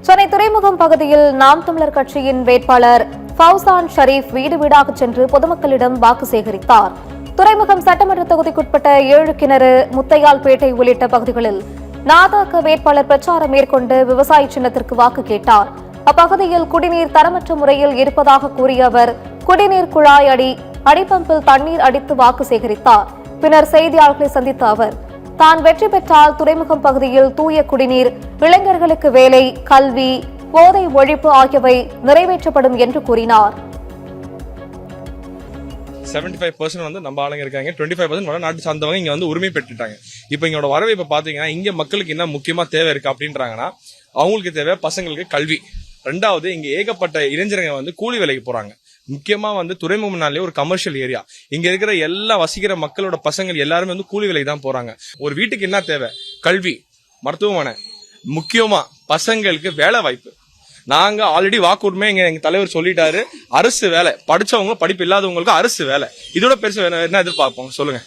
சென்னை துறைமுகம் பகுதியில் நாம் தமிழர் கட்சியின் வேட்பாளர் ஃபவுசான் ஷரீப் வீடு வீடாக சென்று பொதுமக்களிடம் வாக்கு சேகரித்தார். துறைமுகம் சட்டமன்ற தொகுதிக்குட்பட்ட 7 கிணறு, முத்தையால்பேட்டை உள்ளிட்ட பகுதிகளில் நாதக வேட்பாளர் பிரச்சாரம் மேற்கொண்டு விவசாய சின்னத்திற்கு வாக்கு கேட்டார். அப்பகுதியில் குடிநீர் தரமற்ற முறையில் இருப்பதாக கூறிய அவர் குடிநீர் குழாய் அடிப்பம்பில் தண்ணீர் அடித்து வாக்கு சேகரித்தார். பின்னர் செய்தியாளர்களை சந்தித்த அவர் தான் வெற்றி பெற்றால் துறைமுகம் பகுதியில் தூய குடிநீர், இளைஞர்களுக்கு வேலை, கல்வி, போதை ஒழிப்பு ஆகியவை நிறைவேற்றப்படும் என்று கூறினார். 75% வந்து நம்ம ஆளுங்க இருக்காங்க, 25% வடநாட்டு சார்ந்தவங்க இங்க வந்து உரிமை பெற்றுட்டாங்க. இப்ப இங்கோட வரவை இப்ப பாத்தீங்கன்னா இங்க மக்களுக்கு என்ன முக்கியமா தேவை இருக்கு அப்படின்றாங்கன்னா அவங்களுக்கு தேவை பசங்களுக்கு கல்வி. ரெண்டாவது, இங்க ஏகப்பட்ட இளைஞர்கள் வந்து கூலி வேலைக்கு போறாங்க. முக்கியமா வந்து துறைமுகம்னாலே ஒரு கமர்ஷியல் ஏரியா. இங்க இருக்கிற எல்லா வசிக்கிற மக்களோட பசங்கள் எல்லாருமே வந்து கூலி வேலைக்கு தான் போறாங்க. ஒரு வீட்டுக்கு என்ன தேவை? கல்வி, மருத்துவமனை, முக்கியமா பசங்களுக்கு வேலை வாய்ப்பு. நாங்க ஆல்ரெடி வாக்குரிமை எங்க தலைவர் சொல்லிட்டாரு, அரசு வேலை, படிச்சவங்க படிப்பு இல்லாதவங்களுக்கு அரசு வேலை. இதோட பெருசு என்ன எதிர்பார்ப்போம் சொல்லுங்க.